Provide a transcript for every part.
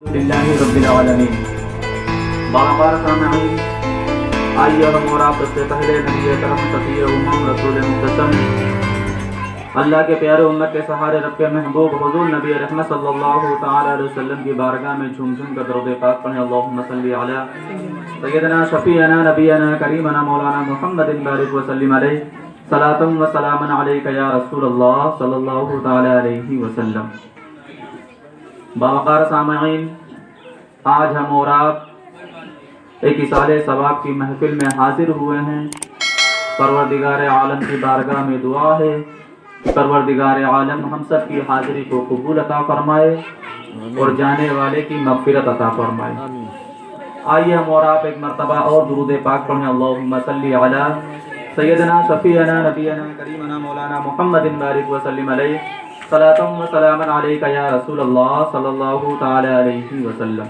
للہ رب العالمین۔ بابار سامعین، آئیے ہم اور آپ سب سے پہلے نبی کرم شفیع امم رسول مختصم اللہ کے پیارے امت کے سہارے رب کے محبوب حضور نبی رحمت صلی اللہ تعالی علیہ وسلم کی بارگاہ میں جھوم جھوم کر درود پاک پڑھیں۔ اللہم صلی علی سیدنا شفیعنا نبینا کریمنا مولانا محمد بارک وسلم علیہ صلاۃ و سلام علیک یا رسول اللہ صلی اللہ تعالی علیہ وسلم۔ باوقار سامعین، آج ہم اور آپ ایک اصال ثواب کی محفل میں حاضر ہوئے ہیں۔ پروردگار عالم کی بارگاہ میں دعا ہے کہ پروردگار عالم ہم سب کی حاضری کو قبول عطا فرمائے اور جانے والے کی مغفرت عطا فرمائے۔ آئیے ہم اور آپ ایک مرتبہ اور درود پاک پڑھیں۔ اللہم صلی علی سیدنا شفیعنا نبینا کریمنا مولانا محمد بارک وسلم علیہ صلاۃ و سلام علیک یا رسول اللہ صلی اللہ تعالی علیہ وسلم۔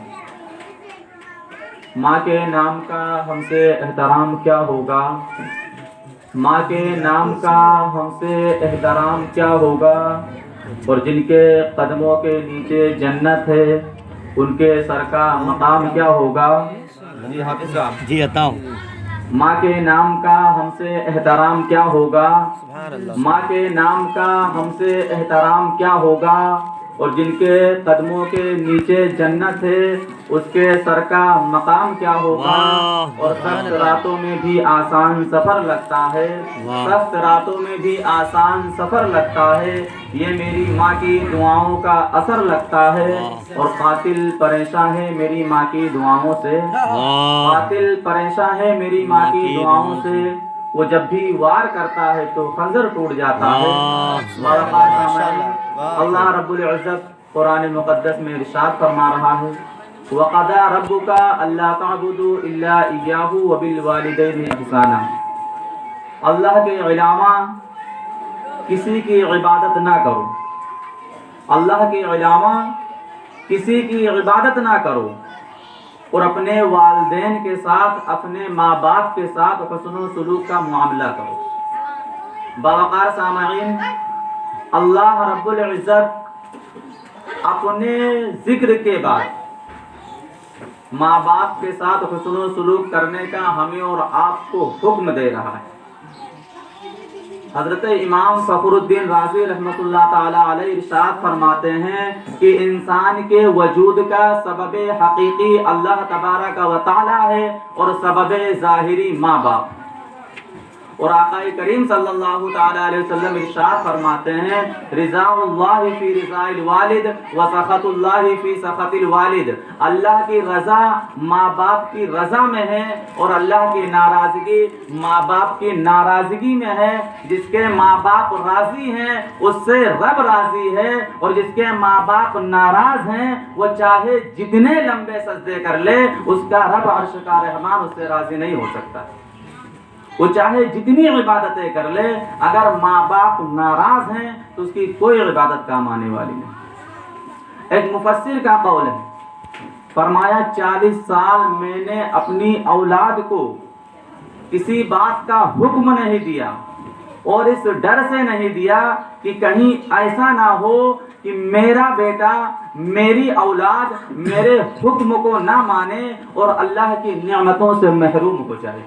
ماں کے نام کا ہم سے احترام کیا ہوگا؟ ماں کے نام کا ہم سے احترام کیا ہوگا؟ اور جن کے قدموں کے نیچے جنت ہے ان کے سر کا مقام کیا ہوگا؟ جی حافظ صاحب جی عطا ہوں۔ ماں کے نام کا ہم سے احترام کیا ہوگا؟ ماں کے نام کا ہم سے احترام کیا ہوگا؟ اور جن کے قدموں کے نیچے جنت ہے اس کے سر کا مقام کیا ہوگا؟ اور سخت راتوں میں بھی آسان سفر لگتا ہے، سخت راتوں میں بھی آسان سفر لگتا ہے، یہ میری ماں کی دعاؤں کا اثر لگتا ہے۔ اور قاتل پریشان ہے میری ماں کی دعاؤں سے، قاتل پریشان ہے میری ماں کی دعاؤں سے، وہ جب بھی وار کرتا ہے تو خنجر ٹوٹ جاتا ہے۔ اللہ رب العزت قرآن مقدس میں ارشاد فرما رہا ہے وَقَضَىٰ رَبُّكَ أَلَّا تَعْبُدُوا إِلَّا إِيَّاهُ وَبِالْوَالِدَيْنِ إِحْسَانًا۔ اللہ کے علاوہ کسی کی عبادت نہ کرو، اللہ کے علاوہ کسی کی عبادت نہ کرو، اور اپنے والدین کے ساتھ، اپنے ماں باپ کے ساتھ حسن و سلوک کا معاملہ کرو۔ باوقار سامعین، اللہ رب العزت اپنے ذکر کے بعد ماں باپ کے ساتھ حسن و سلوک کرنے کا ہمیں اور آپ کو حکم دے رہا ہے۔ حضرت امام فخر الدین رازی رحمۃ اللہ تعالی علیہ ارشاد فرماتے ہیں کہ انسان کے وجود کا سبب حقیقی اللہ تبارک و تعالی ہے اور سبب ظاہری ماں باپ۔ اور آقا کریم صلی اللہ تعالی علیہ وسلم ارشاد فرماتے ہیں رضا اللہ فی رضا الوالد و سخط اللہ فی سخط الوالد۔ اللہ کی رضا ماں باپ کی رضا میں ہے اور اللہ کی ناراضگی ماں باپ کی ناراضگی میں ہے۔ جس کے ماں باپ راضی ہیں اس سے رب راضی ہے، اور جس کے ماں باپ ناراض ہیں وہ چاہے جتنے لمبے سجدے کر لے اس کا رب عرش کا رحمان اس سے راضی نہیں ہو سکتا۔ وہ چاہے جتنی عبادتیں کر لے، اگر ماں باپ ناراض ہیں تو اس کی کوئی عبادت کام آنے والی نہیں۔ ایک مفسر کا قول ہے، فرمایا 40 سال میں نے اپنی اولاد کو کسی بات کا حکم نہیں دیا، اور اس ڈر سے نہیں دیا کہ کہیں ایسا نہ ہو کہ میرا بیٹا، میری اولاد میرے حکم کو نہ مانے اور اللہ کی نعمتوں سے محروم ہو جائے۔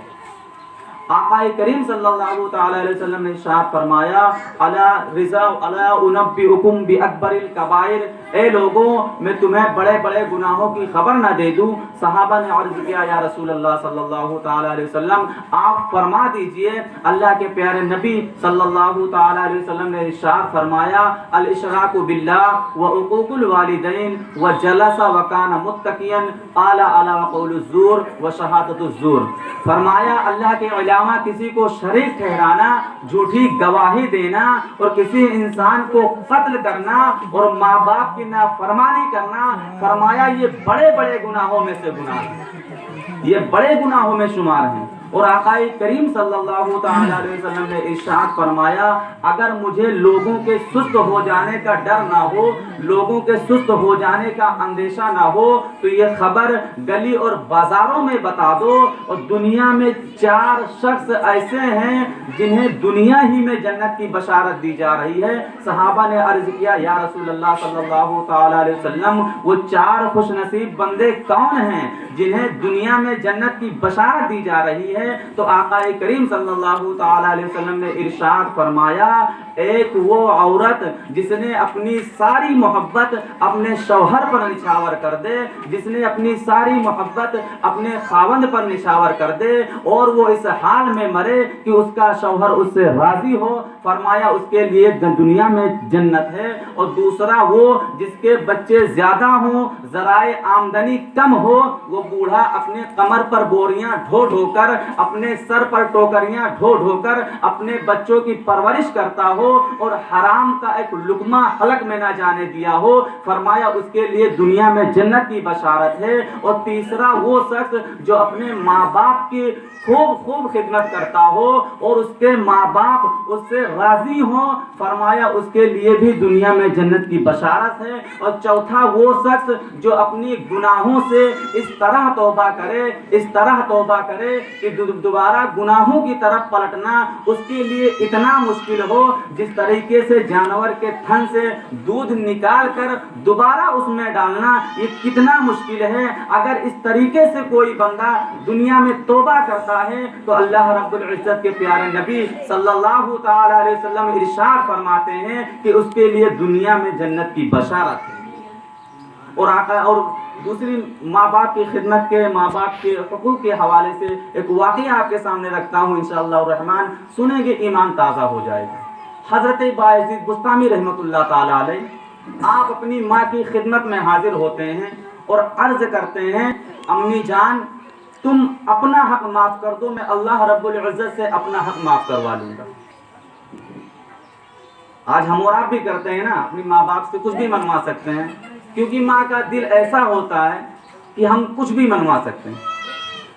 آقا کریم صلی اللہ تعالی علیہ وسلم نے ارشاد فرمایا الا رضا الا انبئکم باکبر الکبائر، اے لوگوں میں تمہیں بڑے بڑے گناہوں کی خبر نہ دے دوں؟ صحابہ نے عرض کیا یا رسول اللہ صلی اللہ تعالی علیہ وسلم آپ فرما دیجئے۔ اللہ کے پیارے نبی صلی اللہ تعالی علیہ وسلم نے ارشاد فرمایا الاشراک باللہ وعقوق الوالدین وجلس وکان متقیا قال الا وقول الزور وشہادۃ الزور۔ فرمایا اللہ کے علاوہ کسی کو شریک ٹھہرانا، جھوٹی گواہی دینا، اور کسی انسان کو قتل کرنا اور ماں باپ کی نافرمانی کرنا، فرمایا یہ بڑے بڑے گناہوں میں سے گناہ ہیں، یہ بڑے گناہوں میں شمار ہیں۔ اور آقا کریم صلی اللہ تعالی علیہ وسلم نے ارشاد فرمایا اگر مجھے لوگوں کے سست ہو جانے کا ڈر نہ ہو، لوگوں کے سست ہو جانے کا اندیشہ نہ ہو تو یہ خبر گلی اور بازاروں میں بتا دو، اور دنیا میں 4 شخص ایسے ہیں جنہیں دنیا ہی میں جنت کی بشارت دی جا رہی ہے۔ صحابہ نے عرض کیا یا رسول اللہ صلی اللہ تعالی علیہ وسلم وہ 4 خوش نصیب بندے کون ہیں جنہیں دنیا میں جنت کی بشارت دی جا رہی ہے؟ تو آقا کریم صلی اللہ تعالی علیہ وسلم نے ارشاد فرمایا ایک وہ عورت جس نے اپنی ساری محبت اپنے شوہر پر نچھاور کر دے، جس نے اپنی ساری محبت اپنے خاوند پر نچھاور کر دے اور وہ اس حال میں مرے کہ اس کا شوہر اس سے راضی ہو، فرمایا اس کے لیے دنیا میں جنت ہے۔ اور دوسرا وہ جس کے بچے زیادہ ہوں، ذرائع آمدنی کم ہو، وہ بوڑھا اپنے کمر پر بوریاں ڈھو ڈھو کر، اپنے سر پر ٹوکریاں ڈھو ڈھو کر اپنے بچوں کی پرورش کرتا ہو اور حرام کا ایک لقمہ حلق میں نہ جانے دیا ہو، فرمایا اس کے لیے دنیا میں جنت کی بشارت ہے۔ اور تیسرا وہ شخص جو اپنے ماں باپ کی خوب خدمت کرتا ہو اور اس کے ماں باپ اس سے راضی ہوں، فرمایا اس کے لیے بھی دنیا میں جنت کی بشارت ہے۔ اور چوتھا وہ شخص جو اپنی گناہوں سے اس طرح توبہ کرے کہ دوبارہ گناہوں کی طرف پلٹنا اس کے لیے اتنا مشکل ہو جس طریقے سے جانور کے تھن سے دودھ نکال کر دوبارہ اس میں ڈالنا یہ کتنا مشکل ہے۔ اگر اس طریقے سے کوئی بندہ دنیا میں توبہ کرتا ہے تو اللہ رب العزت کے پیارے نبی صلی اللہ تعالی علیہ وسلم ارشاد فرماتے ہیں کہ اس کے لیے دنیا میں جنت کی بشارت ہے۔ اور دوسری ماں باپ کی خدمت کے، ماں باپ کے حقوق کے حوالے سے ایک واقعہ آپ کے سامنے رکھتا ہوں، انشاءاللہ الرحمن سنیں گے ایمان تازہ ہو جائے گا۔ حضرت باعزید بستامی رحمۃ اللہ تعالی علیہ آپ اپنی ماں کی خدمت میں حاضر ہوتے ہیں اور عرض کرتے ہیں امی جان تم اپنا حق معاف کر دو، میں اللہ رب العزت سے اپنا حق معاف کروا لوں گا۔ آج ہم اور آپ بھی کرتے ہیں نا، اپنی ماں باپ سے کچھ بھی منوا سکتے ہیں کیونکہ ماں کا دل ایسا ہوتا ہے کہ ہم کچھ بھی منوا سکتے ہیں۔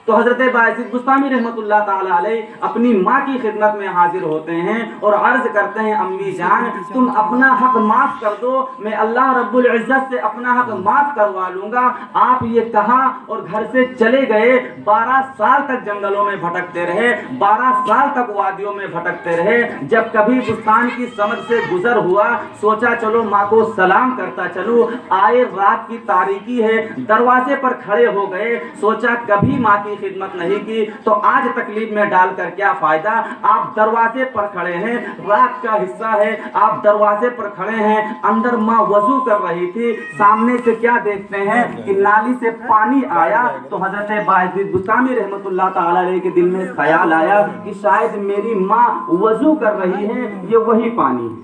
تو حضرت باعزید بستامی رحمۃ اللہ تعالی علیہ اپنی ماں کی خدمت میں حاضر ہوتے ہیں اور عرض کرتے ہیں امی جان تم اپنا حق معاف کر دو، میں اللہ رب العزت سے اپنا حق معاف کروا لوں گا۔ آپ یہ کہا اور گھر سے چلے گئے، 12 سال تک جنگلوں میں بھٹکتے رہے، 12 سال تک وادیوں میں بھٹکتے رہے۔ جب کبھی بستان کی سمجھ سے گزر ہوا سوچا چلو ماں کو سلام کرتا چلوں، آئے رات کی تاریکی ہے، دروازے پر کھڑے ہو گئے، سوچا کبھی ماں کی خدمت نہیں کی تو آج تکلیف میں ڈال کر کیا فائدہ۔ آپ دروازے پر کھڑے ہیں، رات کا حصہ ہے، آپ دروازے پر کھڑے ہیں، اندر ماں وضو کر رہی تھی، سامنے سے کیا دیکھتے ہیں کہ نالی سے پانی آیا۔ تو حضرت باعزید بستامی رحمۃ اللہ تعالی علیہ کے دل میں خیال آیا کہ شاید میری ماں وضو کر رہی ہے، یہ وہی پانی ہے۔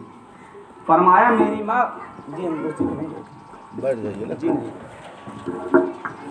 فرمایا میری ماں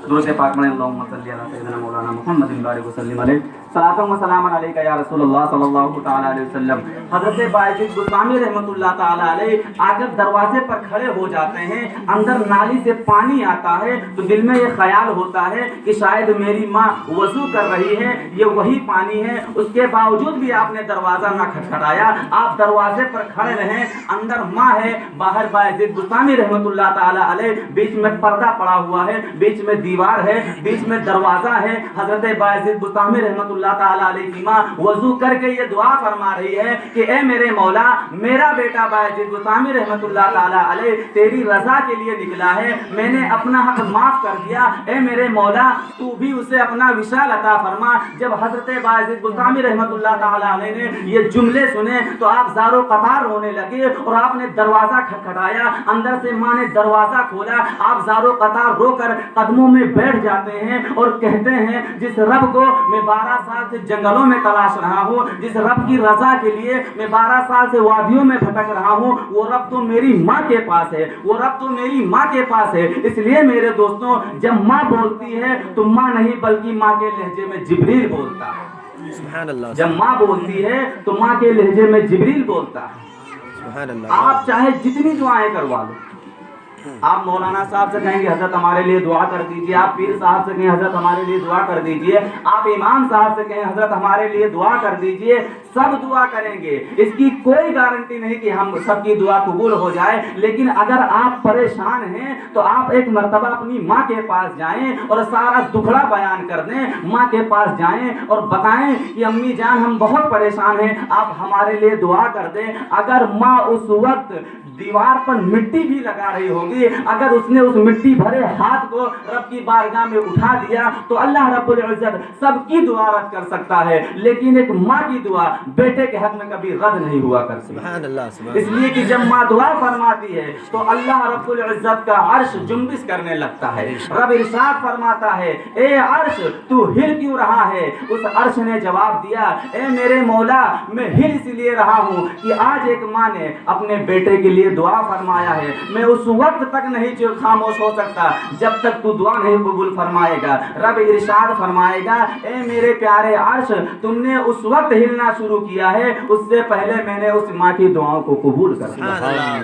درود پاک میں اللہم صلی علی سیدنا مولانا محمد بارک وسلم علیہ صلاۃ و سلام علیک یا رسول اللہ صلی اللہ تعالی علیہ وسلم۔ حضرت باعزید بستامی رحمۃ اللہ تعالی علیہ آ کر دروازے پر کھڑے ہو جاتے ہیں، اندر نالی سے پانی آتا ہے تو دل میں یہ خیال ہوتا ہے کہ شاید میری ماں وضو کر رہی ہے، یہ وہی پانی ہے۔ اس کے باوجود بھی آپ نے دروازہ نہ کھٹکھٹایا، آپ دروازے پر کھڑے رہیں، اندر ماں ہے، باہر باعزید بستامی رحمۃ اللہ تعالی علیہ، بیچ میں پردہ پڑا ہوا ہے، بیچ میں دیوار ہے، بیچ میں دروازہ ہے۔ حضرت باعزید بستامی رحمۃ اللہ تعالی علیہ کی ماں وضو کر کے یہ دعا فرما رہی ہے کہ اے میرے مولا، میرا بیٹا باعزید بستامی رحمۃ اللہ تعالی علیہ تیری رضا کے لیے نکلا ہے، میں نے اپنا حق معاف کر دیا، اے میرے مولا تو بھی اسے اپنا وصال عطا فرما۔ جب حضرت باعزید بستامی رحمۃ اللہ تعالی علیہ نے یہ جملے سنے تو آپ زارو قطار رونے لگے اور آپ نے دروازہ کھٹکھٹایا، اندر سے ماں نے دروازہ کھولا، آپ زارو قطار رو کر قدموں میں بیٹھ جاتے ہیں اور کہتے ہیں جس رب کو میں 12 سال سے جنگلوں میں تلاش رہا ہوں، جس رب کی رضا کے لیے میں 12 سال سے وادیوں میں بھٹک رہا ہوں، وہ رب تو میری ماں کے پاس ہے، وہ رب تو میری ماں کے پاس ہے۔ اس لیے میرے دوستوں جب ماں بولتی ہے تو ماں نہیں بلکہ ماں کے لہجے میں جبریل بولتا ہے۔ سبحان اللہ۔ جب ماں بولتی ہے تو ماں کے لہجے میں جبریل بولتا ہے۔ سبحان اللہ۔ آپ چاہے جتنی دعائیں کروا لو، آپ مولانا صاحب سے کہیں گے حضرت ہمارے لیے دعا کر دیجئے، آپ پیر صاحب سے کہیں حضرت ہمارے لیے دعا کر دیجئے، آپ امام صاحب سے کہیں حضرت ہمارے لیے دعا کر دیجئے، سب دعا کریں گے، اس کی کوئی گارنٹی نہیں کہ ہم سب کی دعا قبول ہو جائے، لیکن اگر آپ پریشان ہیں تو آپ ایک مرتبہ اپنی ماں کے پاس جائیں اور سارا دکھڑا بیان کر دیں، ماں کے پاس جائیں اور بتائیں کہ امی جان ہم بہت پریشان ہیں، آپ ہمارے لیے دعا کر دیں۔ اگر ماں اس وقت دیوار پر مٹی بھی لگا رہی ہوگی، اگر اس نے اس مٹی بھرے ہاتھ کو رب کی بارگاہ میں اٹھا دیا تو اللہ رب العزت سب کی دعا رد کر سکتا ہے، لیکن ایک ماں کی دعا بیٹے کے حق میں کبھی رد نہیں ہوا کر سکتی، اس لیے کہ جب ماں دعا فرماتی ہے تو اللہ رب العزت کا عرش جنبش کرنے لگتا ہے۔ رب ارشاد فرماتا ہے اے عرش تو ہل کیوں رہا ہے؟ اس عرش نے جواب دیا اے میرے مولا میں ہل اس لیے رہا ہوں کہ آج ایک ماں نے اپنے بیٹے کے لیے دعا فرمایا ہے، میں اس وقت تک نہیں خاموش ہو سکتا جب تک تو دعا نہیں قبول فرمائے گا۔ رب ارشاد فرمائے گا اے میرے پیارے عرش تم نے اس وقت ہلنا شروع کیا ہے، اس سے پہلے میں نے اس ماں کی دعاؤں کو قبول کر دیا،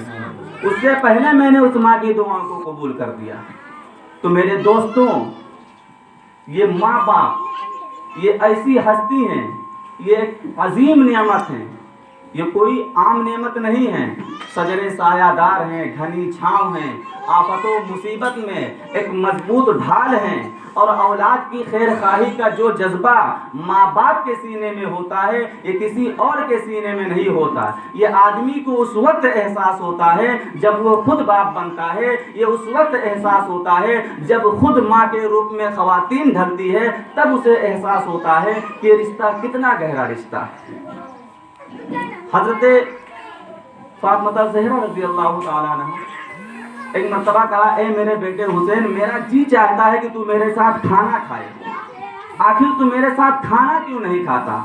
اس سے پہلے میں نے اس ماں کی دعاؤں کو قبول کر دیا۔ تو میرے دوستوں، یہ ماں باپ یہ ایسی ہستی ہیں، یہ ایک عظیم نعمت ہے، یہ کوئی عام نعمت نہیں ہے، شجر سایہ دار ہیں، گھنی چھاؤں ہیں، آفت و مصیبت میں ایک مضبوط ڈھال ہیں، اور اولاد کی خیر خواہی کا جو جذبہ ماں باپ کے سینے میں ہوتا ہے یہ کسی اور کے سینے میں نہیں ہوتا۔ یہ آدمی کو اس وقت احساس ہوتا ہے جب وہ خود باپ بنتا ہے، یہ اس وقت احساس ہوتا ہے جب خود ماں کے روپ میں خواتین ڈھلتی ہے، تب اسے احساس ہوتا ہے کہ رشتہ کتنا گہرا رشتہ ہے۔ حضرت فاطمہ زہرا رضی اللہ تعالیٰ عنہ ایک مرتبہ کہا اے میرے بیٹے حسین میرا جی چاہتا ہے کہ تو میرے ساتھ کھانا کھائے، آخر تو میرے ساتھ کھانا کیوں نہیں کھاتا؟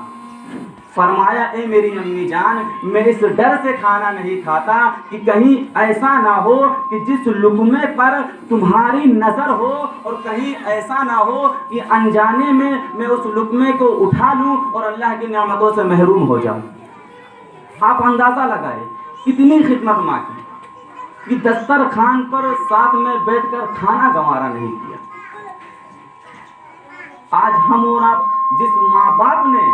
فرمایا اے میری امی جان میں اس ڈر سے کھانا نہیں کھاتا کہ کہیں ایسا نہ ہو کہ جس لقمے پر تمہاری نظر ہو اور کہیں ایسا نہ ہو کہ انجانے میں اس لقمے کو اٹھا لوں اور اللہ کی نعمتوں سے محروم ہو جاؤں۔ آپ اندازہ لگائے کتنی خدمت ماں کی کہ دسترخوان پر ساتھ میں بیٹھ کر کھانا گوارا نہیں کیا۔ آج ہم اور آپ جس ماں باپ نے